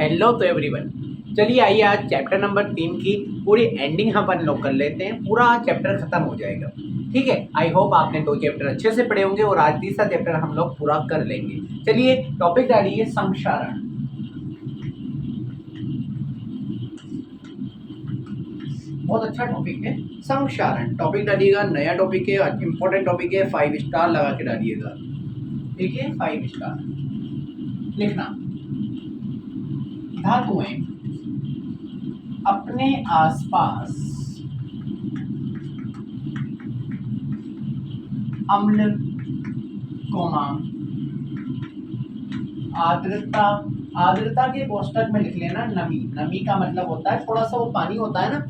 Hello तो everyone. चलिए आइए आज चैप्टर नंबर 3 की पूरी एंडिंग हम अपन लोग कर लेते हैं। पूरा चैप्टर खत्म हो जाएगा। ठीक है, आई होप आपने 2 चैप्टर अच्छे से पढ़े होंगे और आज तीसरा चैप्टर हम लोग पूरा कर लेंगे। चलिए टॉपिक डालिए संक्षारण। बहुत अच्छा टॉपिक है संक्षारण। टॉपिक डालिएगा, नया टॉपिक है, इंपॉर्टेंट टॉपिक है, 5 स्टार लगा के डालिएगा। ठीक है, 5 स्टार लिखना। धातुएं अपने आसपास अम्ल, कोमा, आर्द्रता। आर्द्रता के कोष्टक में लिख लेना नमी। नमी का मतलब होता है थोड़ा सा वो पानी होता है ना,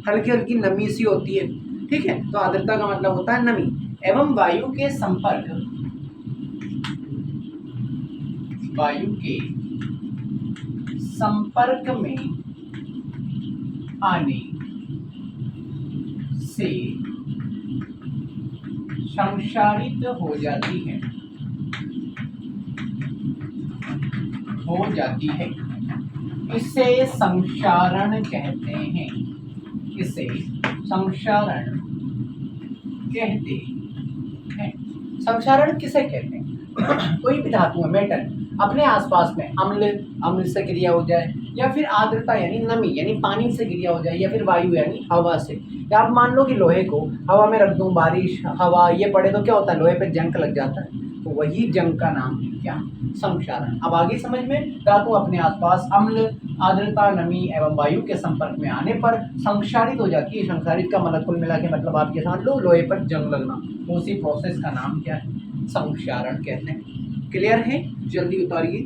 हल्की हल्की नमी सी होती है। ठीक है, तो आर्द्रता का मतलब होता है नमी। एवं वायु के संपर्क, वायु के संपर्क में आने से संक्षारित हो जाती है, इसे संक्षारण कहते हैं। इसे संक्षारण कहते हैं। संक्षारण किसे कहते हैं? कोई भी धातु है, मेटल, अपने आसपास में अम्ल से क्रिया हो जाए, या फिर आर्द्रता यानी नमी यानी पानी से क्रिया हो जाए, या फिर वायु यानी हवा से। या आप मान लो कि लोहे को हवा में रख दूं, बारिश हवा ये पड़े तो क्या होता है, लोहे पे जंग लग जाता है। तो वही जंग का नाम है क्या? संक्षारण। अब आगे समझ में, धातु अपने आसपास अम्ल, आर्द्रता, नमी एवं वायु के संपर्क में आने पर संक्षारित हो जाती है। संक्षारित का मतलब कुल मिला के मतलब आप ये समझ लो, लोहे पर जंग लगना। उसी प्रोसेस का नाम क्या है? संक्षारण कहते हैं। क्लियर है? जल्दी उतारिए,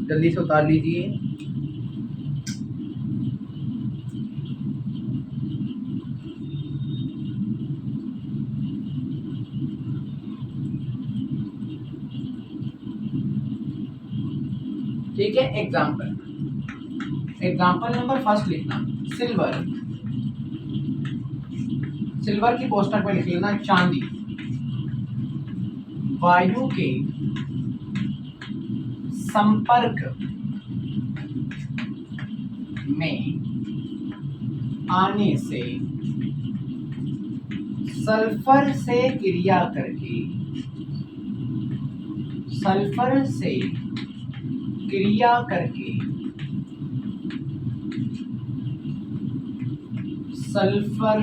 जल्दी से उतार लीजिए। ठीक है, एग्जाम्पल नंबर फर्स्ट लिखना सिल्वर। सिल्वर की कोष्टक में लिख लेना चांदी। वायु के संपर्क में आने से सल्फर से क्रिया करके, सल्फर से क्रिया करके सल्फर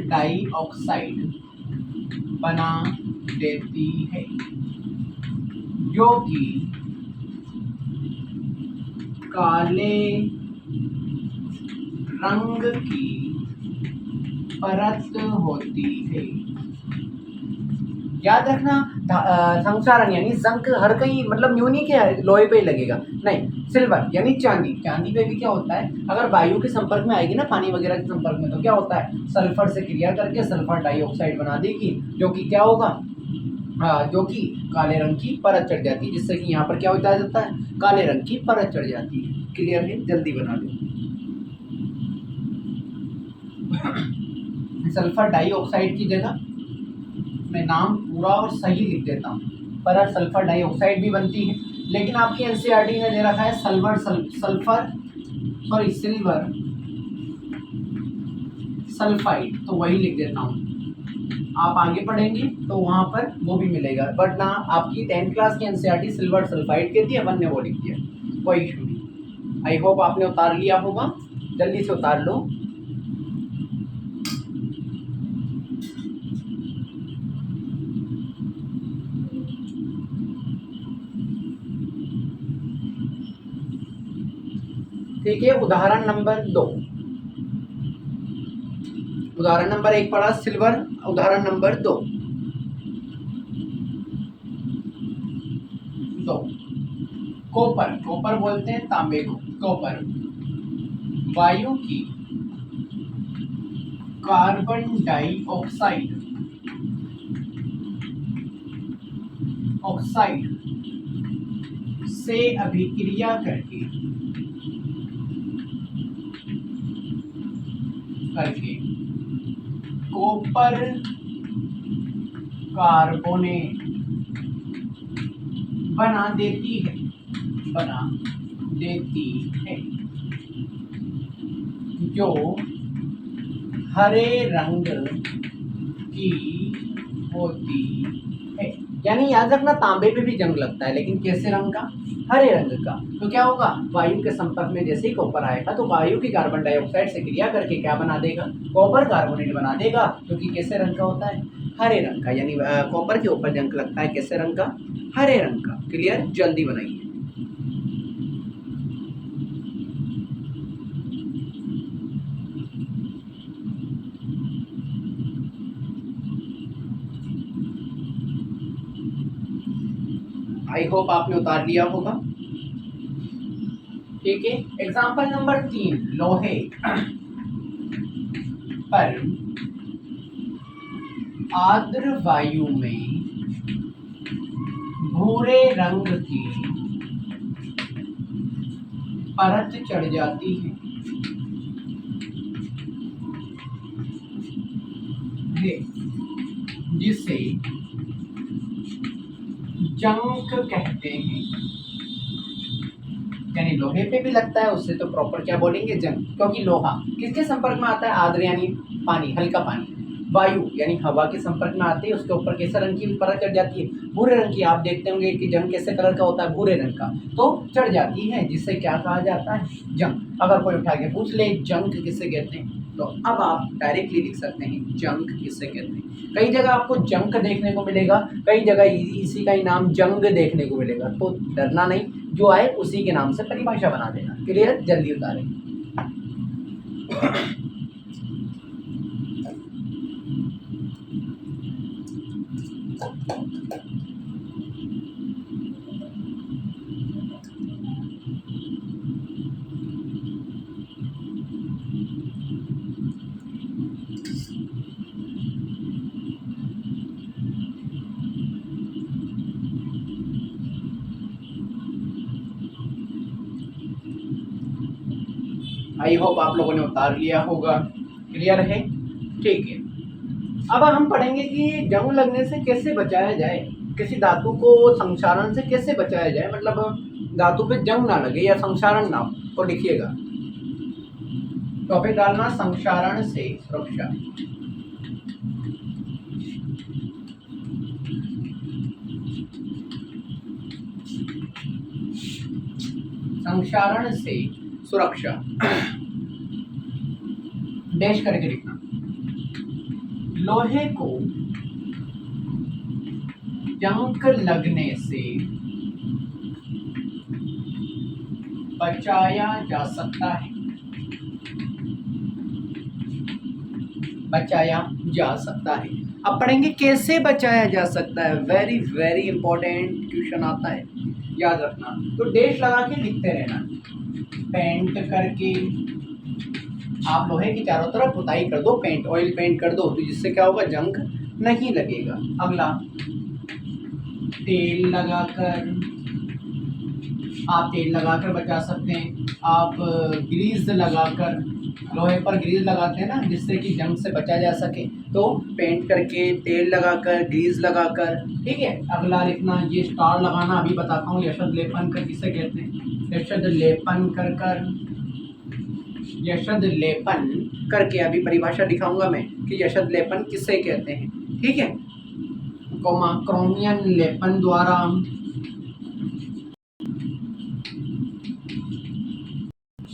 डाइऑक्साइड बना देती है, जो कि काले रंग की परत होती है। याद रखना, संक्षारण यानी जंक हर कहीं मतलब न्यूनी के लोहे पे ही लगेगा, नहीं। सिल्वर यानी चांदी। चांदी पे भी क्या होता है, अगर वायु के संपर्क में आएगी ना, पानी वगैरह के संपर्क में, तो क्या होता है, सल्फर से क्रिया करके सल्फर डाइऑक्साइड बना देगी, जो कि क्या होगा, जो कि काले रंग की परत चढ़ जाती है, जिससे कि यहाँ पर क्या होता जाता है, काले रंग की परत चढ़ जाती है। क्लियर है? जल्दी बना लो। सल्फर डाइऑक्साइड की जगह मैं नाम पूरा और सही लिख देता हूँ, पर सल्फर डाइऑक्साइड भी बनती है, लेकिन आपकी एनसीईआरटी ने दे रखा है सिल्वर सल्फाइड, तो वही लिख देता हूँ। आप आगे पढ़ेंगे तो वहाँ पर वो भी मिलेगा, बट ना आपकी 10th क्लास की एनसीईआरटी सिल्वर सल्फाइड कहती है, अपन ने वो लिख दिया, कोई इशू नहीं। आई होप आपने उतार लिया होगा, जल्दी से उतार लो। ठीक है, उदाहरण नंबर 2। उदाहरण नंबर 1 पढ़ा सिल्वर, उदाहरण नंबर 2 कॉपर बोलते हैं तांबे को। कॉपर वायु की कार्बन डाइऑक्साइड से अभिक्रिया करके कॉपर कार्बोनेट बना देती है, बना देती है, जो हरे रंग की होती है। यानी याद रखना तांबे पे भी जंग लगता है, लेकिन कैसे रंग का? हरे रंग का। तो क्या होगा, वायु के संपर्क में जैसे ही कॉपर आएगा तो वायु की कार्बन डाइऑक्साइड से क्रिया करके क्या बना देगा? कॉपर कार्बोनेट बना देगा, क्योंकि कैसे रंग का होता है? हरे रंग का। यानी कॉपर के ऊपर जंग लगता है कैसे रंग का? हरे रंग का। क्लियर? जल्दी बनाइए। आई होप आपने उतार लिया होगा। ठीक है, एग्जाम्पल नंबर 3, लोहे पर आर्द्र वायु में भूरे रंग की परत चढ़ जाती है, जिसे जंक कहते हैं। यानी लोहे पे भी लगता है, उससे तो प्रॉपर क्या बोलेंगे? जंग। क्योंकि लोहा किसके संपर्क में आता है? आर्द्र यानी पानी, हल्का पानी। वायु यानी हवा के संपर्क में आती है, उसके ऊपर कैसे रंग की परत चढ़ जाती है? भूरे रंग की। आप देखते होंगे कि जंग कैसे कलर का होता है? भूरे रंग का। तो चढ़ जाती है, जिससे क्या कहा जाता है? जंग। अगर कोई उठा के पूछ ले जंग किसे कहते हैं, तो अब आप डायरेक्टली लिख सकते हैं जंग किसे कहते हैं। कई जगह आपको जंक देखने को मिलेगा, कई जगह इसी का ही नाम जंग देखने को मिलेगा। तो डरना नहीं, जो आए उसी के नाम से परिभाषा बना देना। क्लियर? जल्दी उतारें। आई होप आप लोगों ने उतार लिया होगा। क्लियर है? ठीक है, अब हम पढ़ेंगे कि जंग लगने से कैसे बचाया जाए, किसी धातु को संक्षारण से कैसे बचाया जाए, मतलब धातु पे जंग ना लगे या संक्षारण ना हो। तो लिखिएगा, टॉपिक डालना संक्षारण से सुरक्षा। संक्षारण से सुरक्षा डैश करके लिखना। लोहे को जंग लगने से बचाया जा सकता है, बचाया जा सकता है। अब पढ़ेंगे कैसे बचाया जा सकता है। वेरी वेरी इंपॉर्टेंट क्वेश्चन आता है, याद रखना। तो डैश लगा के लिखते रहना, पेंट करके आप लोहे की चारों तरफ पुताई कर दो, पेंट, ऑयल पेंट कर दो, तो जिससे क्या होगा? जंग नहीं लगेगा। अगला, तेल लगाकर, आप तेल लगाकर बचा सकते हैं। आप ग्रीस लगाकर, लोहे पर ग्रीस लगाते हैं ना, जिससे कि जंग से बचा जा सके। तो पेंट करके, तेल लगाकर, ग्रीस लगाकर। ठीक है, अगला लिखना, ये स्टार लगाना अभी बताता हूँ। यशद लेपन कर किसे कहते हैं? यशद लेपन कर कर, यशद लेपन करके अभी परिभाषा दिखाऊंगा मैं कि यशद लेपन किसे कहते हैं। ठीक है, क्रोमियम लेपन द्वारा,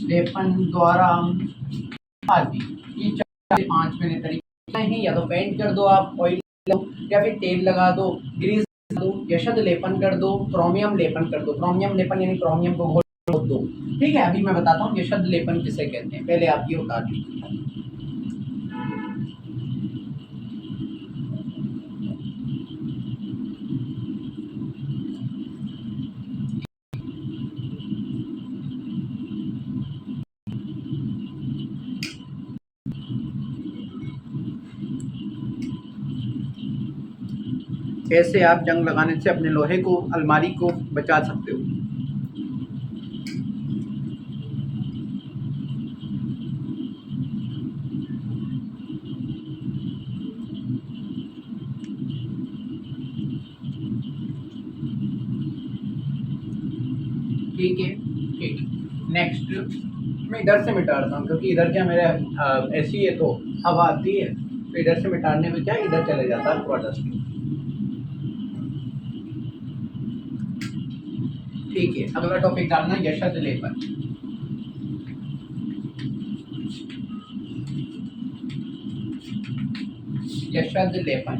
लेपन द्वारा आदि। ये 4 से 5 मैंने तरीके हैं, या तो पेंट कर दो आप, ऑयल लो, या फिर तेल लगा दो, ग्रीस दो, यशद लेपन कर दो, क्रोमियम लेपन कर दो। क्रोमियम लेपन यानी क्रोमियम को घोल दो। ठीक है, अभी मैं बताता हूँ यशद लेपन किसे कहते हैं। पहले आप ये उतार लीजिए। कैसे आप जंग लगाने से अपने लोहे को, अलमारी को बचा सकते हो। ठीक है, ठीक। नेक्स्ट मैं इधर से मिटाता हूँ क्योंकि इधर क्या मेरा ऐसी है तो हवा आती है, तो इधर से मिटाने में क्या इधर चले जाता है पूरा डस्ट। ठीक है, अगला टॉपिक डालना यशद लेपन। यशद लेपन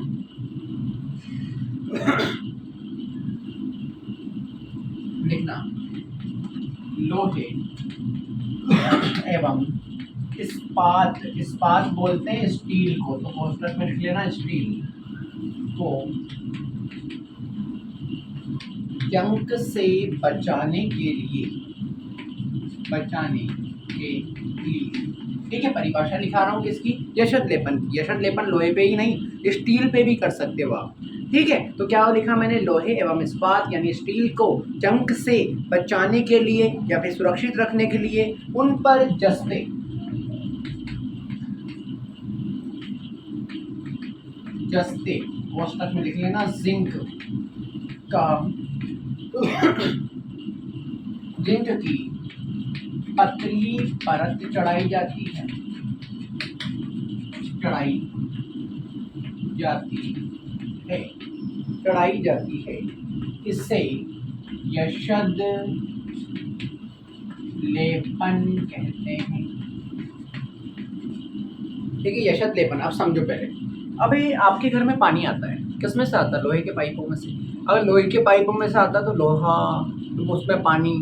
लिखना लोहे एवं इस्पात, इस्पात बोलते हैं स्टील को, तो कोष्टक में लिख लेना स्टील को जंग से बचाने के लिए, बचाने के लिए। ठीक है, परिभाषा लिखा रहा हूँ किसकी, यशद लेपन की। यशद लेपन लोहे पे ही नहीं स्टील पे भी कर सकते हो आप। ठीक है, तो क्या लिखा मैंने, लोहे एवं इस्पात यानी स्टील को जंग से बचाने के लिए या फिर सुरक्षित रखने के लिए उन पर जस्ते, जस्ते कोष्टक में लिख लेना जिंक का, जिंक की पतली परत चढ़ाई जाती है, चढ़ाई जाती है, चढ़ाई जाती है। इससे यशद लेपन कहते हैं। ठीक है, यशद लेपन। अब समझो पहले, अभी आपके घर में पानी आता है, किसमें से आता है, लोहे के पाइपों में से। अगर लोहे के पाइपों में से आता तो लोहा, तो उसमें पानी,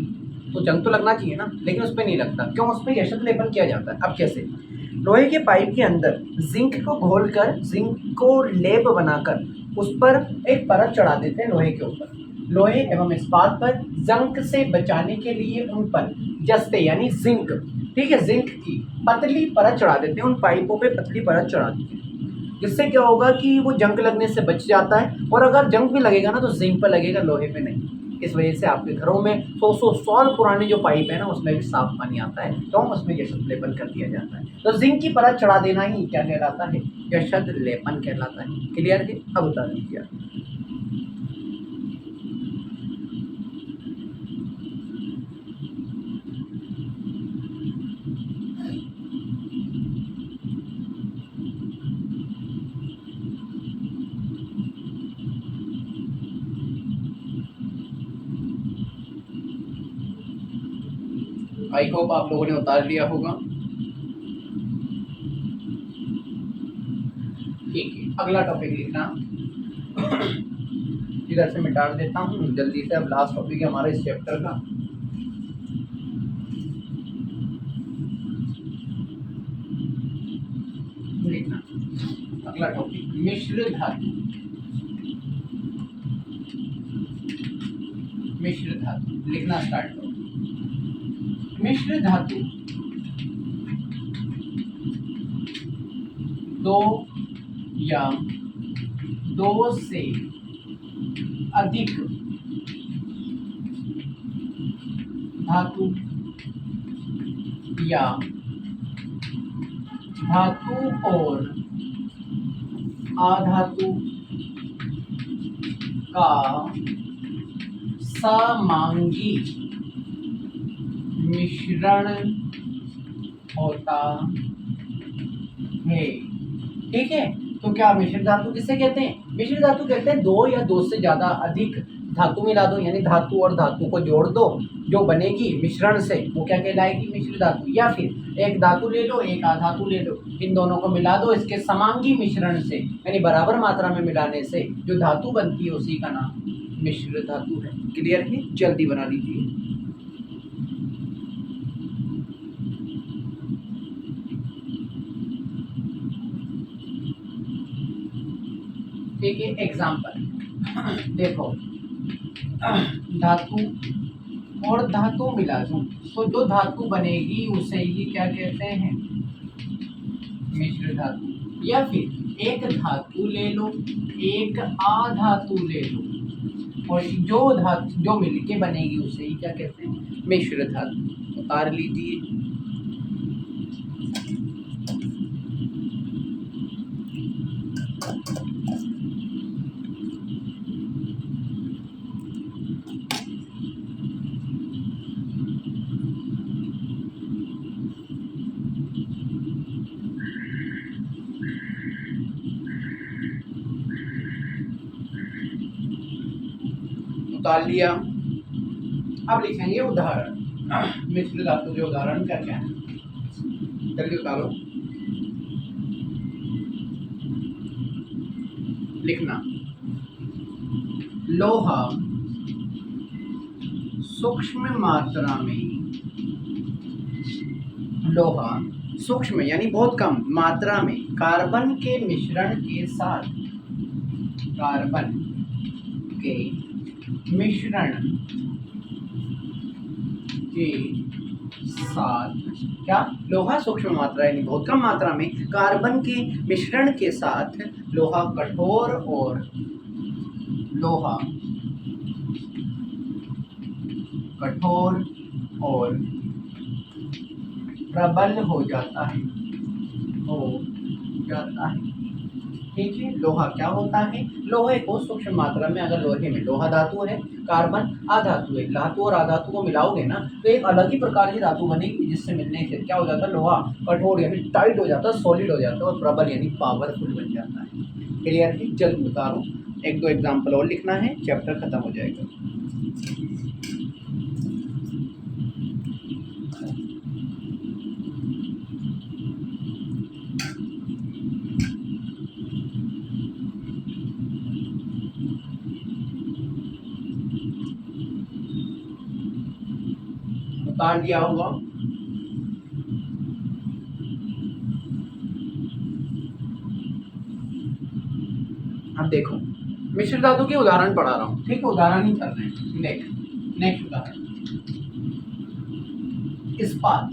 तो जंग तो लगना चाहिए ना, लेकिन उस पर नहीं लगता। क्यों, उस पर यशद लेपन किया जाता है। अब कैसे, लोहे के पाइप के अंदर जिंक को घोलकर, जिंक को लेप बनाकर उस पर एक परत चढ़ा देते हैं लोहे के ऊपर। लोहे एवं इस्पात पर जंग से बचाने के लिए उन पर जस्ते यानी जिंक, ठीक है, जिंक की पतली परत चढ़ा देते हैं, उन पाइपों पे पतली परत चढ़ा देते हैं, जिससे क्या होगा कि वो जंग लगने से बच जाता है। और अगर जंग भी लगेगा ना तो जिंक पर लगेगा, लोहे पे नहीं। इस वजह से आपके घरों में 100 साल पुराने जो पाइप है ना उसमें भी साफ पानी आता है, तो उसमें यशद लेपन कर दिया जाता है। तो जिंक की परत चढ़ा देना ही क्या कहलाता है, यशद लेपन कहलाता है। क्लियर है, अब बता दीजिए। आई होप आप लोगों ने उतार लिया होगा। ठीक है, अगला टॉपिक लिखना, इधर से मिटा देता हूँ जल्दी से। अब लास्ट टॉपिक है हमारे इस चैप्टर का। लिखना अगला टॉपिक मिश्र धातु, मिश्र धातु लिखना स्टार्ट करो। मिश्र धातु दो या दो से अधिक धातु या धातु और अधातु का समांगी मिश्रण होता है। ठीक है, तो क्या मिश्र धातु किसे कहते हैं, मिश्र धातु कहते हैं दो या दो से ज्यादा अधिक धातु मिला दो, यानी धातु और धातु को जोड़ दो, जो बनेगी मिश्रण से वो क्या कहलाएगी, मिश्र धातु। या फिर एक धातु ले लो, एक अधातु ले लो, इन दोनों को मिला दो, इसके समांगी मिश्रण से यानी बराबर मात्रा में मिलाने से जो धातु बनती है उसी का नाम मिश्र धातु है। क्लियर है, जल्दी बना लीजिए। ठीक है, एग्जाम्पल देखो, धातु और धातु मिला दूं तो जो धातु बनेगी उसे ही क्या कहते हैं, मिश्र धातु। या फिर एक धातु ले लो, एक अधातु ले लो, और जो धातु जो मिलके बनेगी उसे ही क्या कहते हैं, मिश्र धातु। उतार लीजिए। उतार लिया। अब लिखेंगे उदाहरण। मिश्र धातु के उदाहरण क्या क्या है, जल्दी उतारो। लिखना, लोहा सूक्ष्म मात्रा में, लोहा सूक्ष्म यानी बहुत कम मात्रा में कार्बन के मिश्रण के साथ, कार्बन के मिश्रण के साथ, क्या, लोहा सूक्ष्म मात्रा यानी बहुत कम मात्रा में कार्बन के मिश्रण के साथ लोहा कठोर और, लोहा कठोर और प्रबल हो जाता है, हो जाता है। ठीक है, लोहा क्या होता है, लोहे को सूक्ष्म मात्रा में, अगर लोहे में, लोहा धातु है, कार्बन अधातु है, धातु और अधातु को मिलाओगे ना तो एक अलग ही प्रकार की धातु बनेगी, जिससे मिलने से क्या हो जाता है, लोहा कठोर यानी टाइट हो जाता है, सॉलिड हो जाता है, और प्रबल यानी पावरफुल बन जाता है। क्लियर है, जल्द बता रहा हूँ, एक दो एग्जाम्पल और लिखना है, चैप्टर खत्म हो जाएगा। उतार दिया होगा। अब देखो, मिश्र धातु के उदाहरण पढ़ा रहा हूँ, ठीक है, उदाहरण ही कर रहे हैं। नेक्स्ट उदाहरण, इस्पात।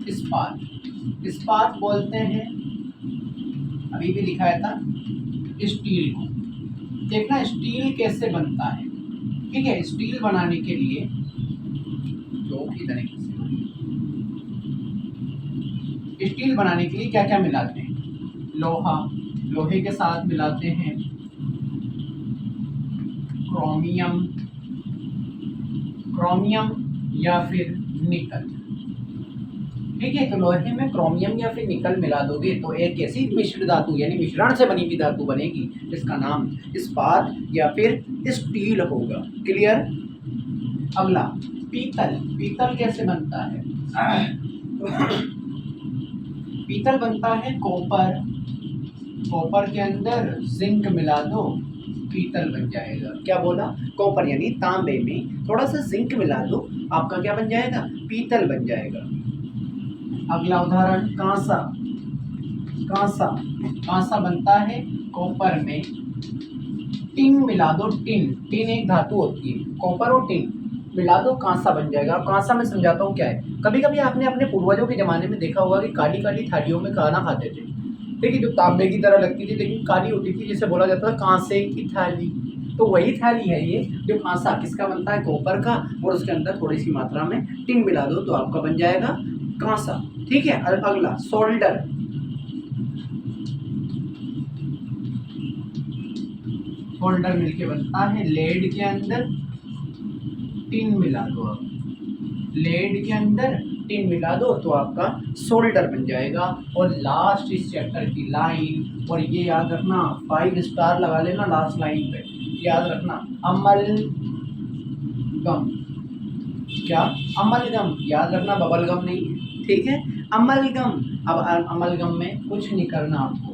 इस्पात, इस्पात बोलते हैं, अभी भी लिखाया था, स्टील को। देखना स्टील कैसे बनता है, ठीक है। स्टील बनाने के लिए जो भी तरीके से, स्टील बनाने के लिए क्या क्या मिलाते हैं, लोहा, लोहे के साथ मिलाते हैं क्रोमियम, क्रोमियम या फिर निकल, ठीक है। तो लोहे में क्रोमियम या फिर निकल मिला दोगे तो एक ऐसी मिश्र धातु यानी मिश्रण से बनी हुई धातु बनेगी जिसका नाम इस्पात या फिर स्टील होगा। क्लियर। अगला, पीतल। पीतल कैसे बनता है, पीतल बनता है कॉपर, कॉपर के अंदर जिंक मिला दो, पीतल बन जाएगा। क्या बोला, कॉपर यानी तांबे में थोड़ा सा जिंक मिला दो, आपका क्या बन जाएगा, पीतल बन जाएगा। अगला उदाहरण, कांसा। कांसा, कांसा बनता है कॉपर में टिन मिला दो, टिन, टिन एक धातु होती है, कॉपर और टिन मिला दो, कांसा बन जाएगा। कांसा मैं समझाता हूँ क्या है। कभी कभी आपने अपने पूर्वजों के ज़माने में देखा होगा कि काली काली थालियों में खाना खाते थे, ठीक है, जो तांबे की तरह लगती थी लेकिन काली होती थी, जिसे बोला जाता था कांसे की थाली। तो वही थाली है ये, जो कांसा किसका बनता है, कॉपर का, और उसके अंदर थोड़ी सी मात्रा में टिन मिला दो तो आपका बन जाएगा कांसा, ठीक है। अगला, सोल्डर। सोल्डर मिलके बनता है लेड के अंदर टिन मिला दो, आप लेड के अंदर टिन मिला दो तो आपका सोल्डर बन जाएगा। और लास्ट इस चैप्टर की लाइन, और ये याद रखना, 5 स्टार लगा लेना लास्ट लाइन पे, याद रखना, अमलगम। क्या, अमलगम, याद रखना, बबलगम नहीं, ठीक है, अमलगम। अब अमलगम में कुछ नहीं करना आपको।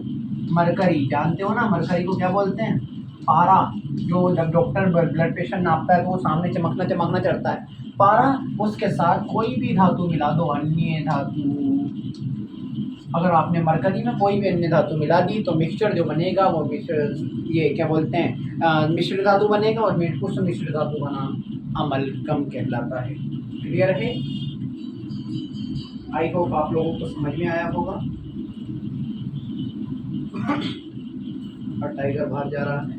मरकरी, जानते हो ना मरकरी को क्या बोलते हैं, पारा, जो जब डॉक्टर ब्लड प्रेशर नापता है तो वो सामने चमकना चमकना चढ़ता है, पारा, उसके साथ कोई भी धातु मिला दो, अन्य धातु। अगर आपने मरकरी में कोई भी अन्य धातु मिला दी तो मिक्सचर जो बनेगा वो मिश्र, ये क्या बोलते हैं, मिश्र धातु बनेगा, और उस मिश्र धातु का नाम अमलगम कहलाता है। क्लियर है। आई होप आप लोगों को समझ में आया होगा। और टाइगर बाहर जा रहा है,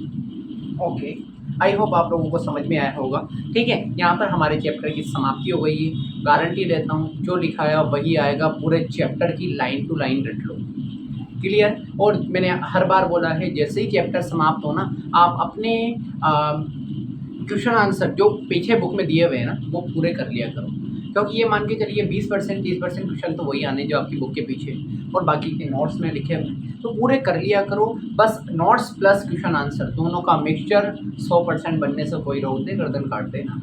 ओके। आई होप आप लोगों को समझ में आया होगा, ठीक है। यहाँ पर हमारे चैप्टर की समाप्ति हो गई है। गारंटी देता हूँ जो लिखाया वही आएगा, पूरे चैप्टर की लाइन टू लाइन रट लो। क्लियर। और मैंने हर बार बोला है, जैसे ही चैप्टर समाप्त हो ना, आप अपने क्वेश्चन आंसर जो पीछे बुक में दिए हुए हैं ना वो पूरे कर लिया करो। क्योंकि ये मान के चलिए 20% 30% क्वेश्चन तो वही आने जो आपकी बुक के पीछे और बाकी के नोट्स में लिखे हुए हैं, तो पूरे कर लिया करो। बस नोट्स प्लस क्वेश्चन आंसर दोनों का मिक्सचर 100% बनने से कोई रोक दे गर्दन काट देना।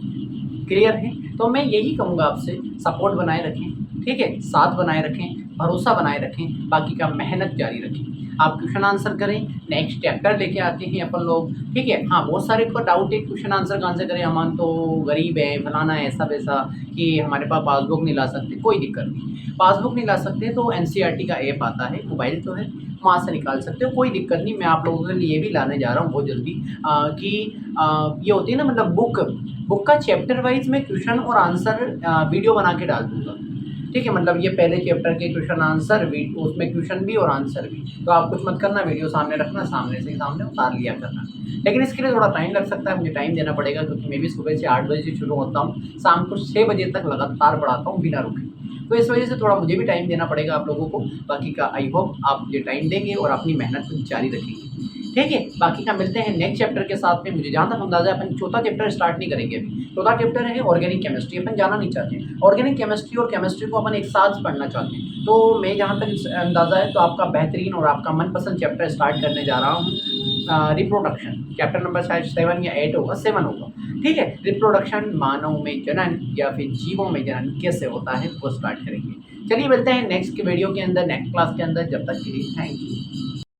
क्लियर है? तो मैं यही कहूँगा आपसे, सपोर्ट बनाए रखें, ठीक है? साथ बनाए रखें, भरोसा बनाए रखें, बाकी का मेहनत जारी रखें। आप क्वेश्चन आंसर करें, नेक्स्ट चैप्टर लेके आते हैं अपन लोग, ठीक है? हाँ, बहुत सारे को डाउट है क्वेश्चन आंसर कहाँ से करें, हम तो गरीब हैं, फलाना है, ऐसा वैसा कि हमारे पास पासबुक नहीं ला सकते, कोई दिक्कत नहीं। पासबुक नहीं ला सकते तो एनसीईआरटी का ऐप आता है, मोबाइल तो है, वहाँ से निकाल सकते हो, कोई दिक्कत नहीं। मैं आप लोगों के लिए भी लाने जा रहा हूँ बहुत जल्दी कि ये होती है ना, मतलब बुक का चैप्टर वाइज मैं क्वेश्चन और आंसर वीडियो बना के डाल दूँगा, ठीक है? मतलब ये पहले चैप्टर के क्वेश्चन आंसर उसमें क्वेश्चन भी और आंसर भी। तो आप कुछ मत करना, वीडियो सामने रखना, सामने से सामने उतार लिया करना। लेकिन इसके लिए थोड़ा टाइम लग सकता है, मुझे टाइम देना पड़ेगा क्योंकि मैं भी सुबह से 8 बजे से शुरू होता हूँ, शाम को 6 बजे तक लगातार पढ़ाता हूँ बिना रुके। तो इस वजह से थोड़ा मुझे भी टाइम देना पड़ेगा आप लोगों को। बाकी का आई होप आप मुझे टाइम देंगे और अपनी मेहनत को जारी रखेंगे, ठीक है? बाकी का मिलते हैं नेक्स्ट चैप्टर के साथ में। मुझे जहाँ तक अंदाज़ा है अपन चौथा चैप्टर स्टार्ट नहीं करेंगे अभी। चौथा चैप्टर है ऑर्गेनिक केमिस्ट्री, अपन जाना नहीं चाहते। ऑर्गेनिक केमिस्ट्री और केमिस्ट्री को अपन एक साथ पढ़ना चाहते हैं। तो मैं जहाँ तक अंदाज़ा है तो आपका बेहतरीन और आपका मनपसंद चैप्टर स्टार्ट करने जा रहा हूँ, रिप्रोडक्शन। चैप्टर नंबर शायद 7 या 8 होगा, 7 होगा, ठीक है? रिप्रोडक्शन, मानव में जनन या फिर जीवों में जनन कैसे होता है वो स्टार्ट करेंगे। चलिए मिलते हैं नेक्स्ट वीडियो के अंदर, नेक्स्ट क्लास के अंदर। जब तक के लिए थैंक यू।